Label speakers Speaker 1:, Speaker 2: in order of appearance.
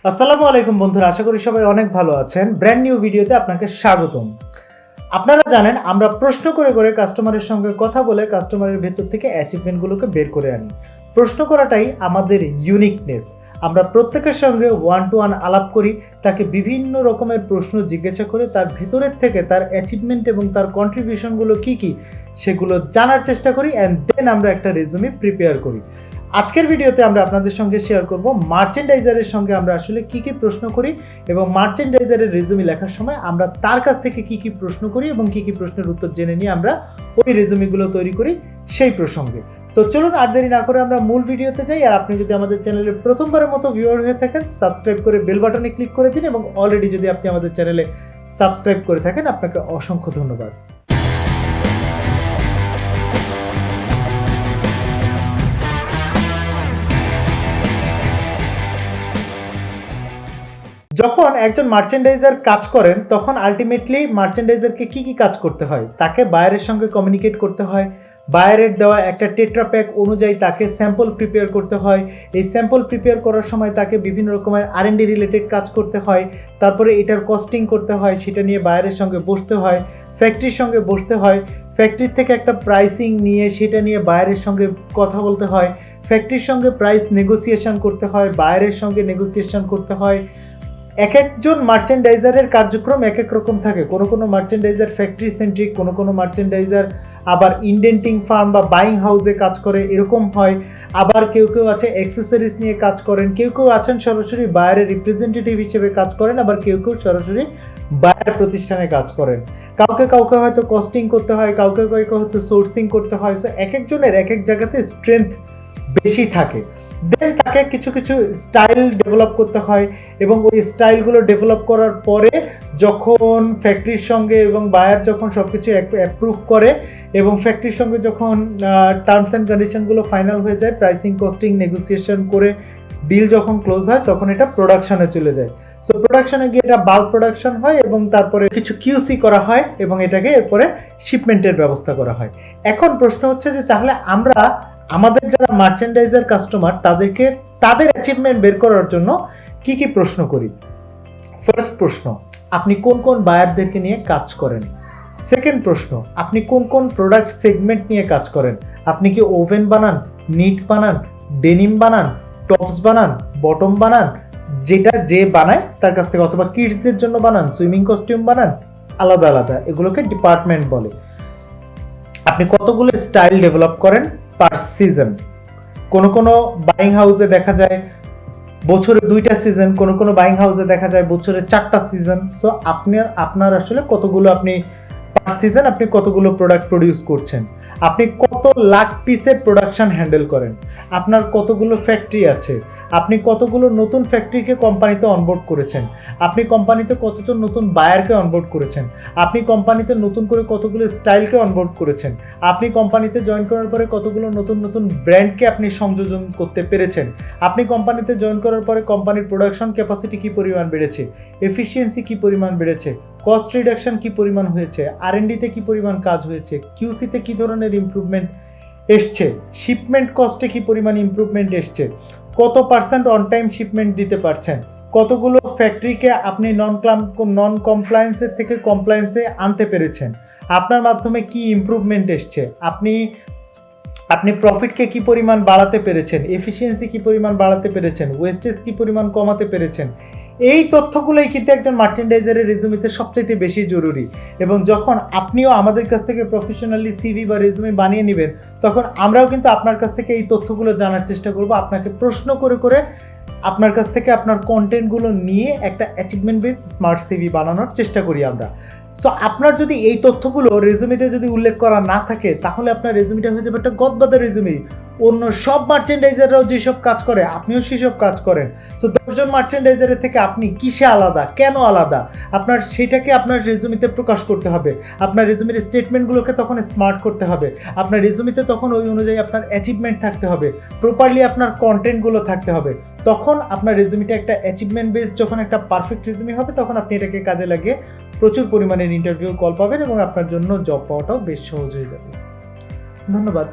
Speaker 1: আসসালামু আলাইকুম বন্ধুরা, আশা করি সবাই অনেক ভালো আছেন। ব্র্যান্ড নিউ ভিডিওতে আপনাকে স্বাগতম। আপনারা জানেন আমরা প্রশ্ন করে করে কাস্টমারের সঙ্গে কথা বলে কাস্টমারের ভেতর থেকে অ্যাচিভমেন্টগুলোকে বের করে আনি। প্রশ্ন করাটাই আমাদের ইউনিকনেস। আমরা প্রত্যেকের সঙ্গে ওয়ান টু ওয়ান আলাপ করি, তাকে বিভিন্ন রকমের প্রশ্ন জিজ্ঞাসা করে তার ভেতরের থেকে তার অ্যাচিভমেন্ট এবং তার কন্ট্রিবিউশনগুলো কী কী সেগুলো জানার চেষ্টা করি অ্যান্ড দেন আমরা একটা রেজুমে প্রিপেয়ার করি। আজকের ভিডিওতে আমরা আপনাদের সঙ্গে শেয়ার করব মার্চেন্ডাইজারের সঙ্গে আমরা আসলে কী কী প্রশ্ন করি এবং মার্চেন্ডাইজারের রেজুমি লেখার সময় আমরা তার কাছ থেকে কী কী প্রশ্ন করি এবং কী কী প্রশ্নের উত্তর জেনে নিয়ে আমরা ওই রেজুমিগুলো তৈরি করি সেই প্রসঙ্গে। তো চলুন আর দেরি না করে আমরা মূল ভিডিওতে যাই। আর আপনি যদি আমাদের চ্যানেলে প্রথমবারের মতো ভিউয়ার হয়ে থাকেন, সাবস্ক্রাইব করে বেল বাটনে ক্লিক করে দিন এবং অলরেডি যদি আপনি আমাদের চ্যানেলে সাবস্ক্রাইব করে থাকেন আপনাকে অসংখ্য ধন্যবাদ। যখন একজন মার্চেন্ডাইজার কাজ করেন তখন আলটিমেটলি মার্চেন্ডাইজারকে কী কী কাজ করতে হয়? তাকে বায়ারের সঙ্গে কমিউনিকেট করতে হয়, বায়ারের দেওয়া একটা টেট্রা প্যাক অনুযায়ী তাকে স্যাম্পল প্রিপেয়ার করতে হয়, এই স্যাম্পল প্রিপেয়ার করার সময় তাকে বিভিন্ন রকমের R&D রিলেটেড কাজ করতে হয়, তারপরে এটার কস্টিং করতে হয়, সেটা নিয়ে বায়ারের সঙ্গে বসতে হয়, ফ্যাক্টরির সঙ্গে বসতে হয়, ফ্যাক্টরির থেকে একটা প্রাইসিং নিয়ে সেটা নিয়ে বায়ারের সঙ্গে কথা বলতে হয়, ফ্যাক্টরির সঙ্গে প্রাইস নেগোসিয়েশন করতে হয়, বায়ারের সঙ্গে নেগোসিয়েশন করতে হয়। এক একজন মার্চেন্ডাইজারের কার্যক্রম এক এক রকম থাকে। কোনো কোনো মার্চেন্ডাইজার ফ্যাক্টরি সেন্ট্রিক, কোনো কোনো মার্চেন্ডাইজার আবার ইন্ডেন্টিং ফার্ম বা বাইং হাউসে কাজ করে, এরকম হয়। আবার কেউ কেউ আছে অ্যাক্সেসরিজ নিয়ে কাজ করেন, কেউ কেউ আছেন সরাসরি বায়ারের রিপ্রেজেন্টেটিভ হিসেবে কাজ করেন, আবার কেউ কেউ সরাসরি বায়ার প্রতিষ্ঠানে কাজ করেন। কাউকে কাউকে হয়তো কস্টিং করতে হয়, কাউকে কাউকে হয়তো সোর্সিং করতে হয়। সো এক একজনের এক এক জায়গাতে স্ট্রেংথ বেশি থাকে। দেন তাকে কিছু কিছু স্টাইল ডেভেলপ করতে হয় এবং ওই স্টাইলগুলো ডেভেলপ করার পরে যখন ফ্যাক্টরির সঙ্গে এবং বায়ার যখন সব কিছু অ্যাপ্রুভ করে এবং ফ্যাক্টরির সঙ্গে যখন টার্মস অ্যান্ড কন্ডিশনগুলো ফাইনাল হয়ে যায়, প্রাইসিং কস্টিং নেগোসিয়েশন করে ডিল যখন ক্লোজ হয় তখন এটা প্রোডাকশনে চলে যায়। সো প্রোডাকশনে গিয়ে এটা বাল্ক প্রোডাকশন হয় এবং তারপরে কিছু কিউসি করা হয় এবং এটাকে এরপরে শিপমেন্টের ব্যবস্থা করা হয়। এখন প্রশ্ন হচ্ছে যে তাহলে আমরা আমাদের যারা মার্চেন্ডাইজার কাস্টমার তাদেরকে তাদের অ্যাচিভমেন্ট বের করার জন্য কি কি প্রশ্ন করি? ফার্স্ট প্রশ্ন, আপনি কোন কোন বায়ারদেরকে নিয়ে কাজ করেন? সেকেন্ড প্রশ্ন, আপনি কোন কোন প্রোডাক্ট সেগমেন্ট নিয়ে কাজ করেন? আপনি কি ওভেন বানান, নিট বানান, ডেনিম বানান, টপস বানান, বটম বানান, যেটা যে বানায় তার কাছ থেকে, অথবা কিডসদের জন্য বানান, সুইমিং কস্টিউম বানান, আলাদা আলাদা, এগুলোকে ডিপার্টমেন্ট বলে। আপনি কতগুলো স্টাইল ডেভেলপ করেন পার সিজন? কোনো কোনো বাইং হাউসে দেখা যায় বছরে 2টা সিজন, কোনো কোনো বাইং হাউসে দেখা যায় বছরে 4টা সিজন। সো আপনার আসলে কতগুলো আপনি পার সিজন আপনি কতগুলো প্রোডাক্ট প্রডিউস করছেন, আপনি কত লাখ পিসের প্রোডাকশন হ্যান্ডেল করেন, আপনার কতগুলো ফ্যাক্টরি আছে, আপনি কতগুলো নতুন ফ্যাক্টরিকে কোম্পানিতে অনবোর্ড করেছেন, আপনি কোম্পানিতে কতজন নতুন বায়ারকে অনবোর্ড করেছেন, আপনি কোম্পানিতে নতুন করে কতগুলো স্টাইলকে অনবোর্ড করেছেন, আপনি কোম্পানিতে জয়েন করার পরে কতগুলো নতুন নতুন ব্র্যান্ডকে আপনি সংযোজন করতে পেরেছেন, আপনি কোম্পানিতে জয়েন করার পরে কোম্পানির প্রোডাকশন ক্যাপাসিটি কী পরিমাণ বেড়েছে, এফিসিয়েন্সি কী পরিমাণ বেড়েছে, কস্ট রিডাকশন কী পরিমাণ হয়েছে, R&Dতে কী পরিমাণ কাজ হয়েছে, কিউসিতে কী ধরনের ইমপ্রুভমেন্ট এসছে, শিপমেন্ট কস্টে কী পরিমাণ ইমপ্রুভমেন্ট এসছে, কত পার্সেন্ট অন টাইম শিপমেন্ট দিতে পারছেন, কতগুলো ফ্যাক্টরিকে আপনি নন কমপ্লায়েন্সের থেকে কমপ্লায়েন্সে আনতে পেরেছেন, আপনার মাধ্যমে কি ইমপ্রুভমেন্ট এসছে, আপনি প্রফিটকে কি পরিমাণ বাড়াতে পেরেছেন, এফিসিয়েন্সি কি পরিমাণ বাড়াতে পেরেছেন, ওয়েস্টেজ কি পরিমাণ কমাতে পেরেছেন। এই তথ্যগুলোই কিন্তু একজন মার্চেন্ডাইজারের রেজুমিতে সবচেয়ে বেশি জরুরি। এবং যখন আপনিও আমাদের কাছ থেকে প্রফেশনালি সিভি বা রেজুমি বানিয়ে নেবেন তখন আমরাও কিন্তু আপনার কাছ থেকে এই তথ্যগুলো জানার চেষ্টা করব, আপনাকে প্রশ্ন করে করে আপনার কাছ থেকে আপনার কন্টেন্টগুলো নিয়ে একটা অ্যাচিভমেন্ট বেস স্মার্ট সিভি বানানোর চেষ্টা করি আমরা। সো আপনার যদি এই তথ্যগুলো রেজুমিতে যদি উল্লেখ করা না থাকে তাহলে আপনার রেজুমিটা হয়ে যাবে একটা গদবাদা রেজুমি। অন্য সব মার্চেন্ডাইজাররাও যেসব কাজ করে আপনিও সেসব কাজ করেন। সো 10 জন মার্চেন্ডাইজারের থেকে আপনি কিসে আলাদা, কেন আলাদা, আপনার সেটাকে আপনার রেজুমিতে প্রকাশ করতে হবে। আপনার রেজুমির স্টেটমেন্টগুলোকে তখন স্মার্ট করতে হবে। আপনার রেজুমিতে তখন ওই অনুযায়ী আপনার অ্যাচিভমেন্ট থাকতে হবে, প্রপারলি আপনার কন্টেন্টগুলো থাকতে হবে। তখন আপনার রেজুমিটা একটা অ্যাচিভমেন্ট বেস, যখন একটা পারফেক্ট রেজুমি হবে তখন আপনি এটাকে কাজে লাগিয়ে প্রচুর পরিমাণের ইন্টারভিউ কল পাবেন এবং আপনার জন্য জব পাওয়াটাও বেশ সহজ হয়ে যাবে। ধন্যবাদ।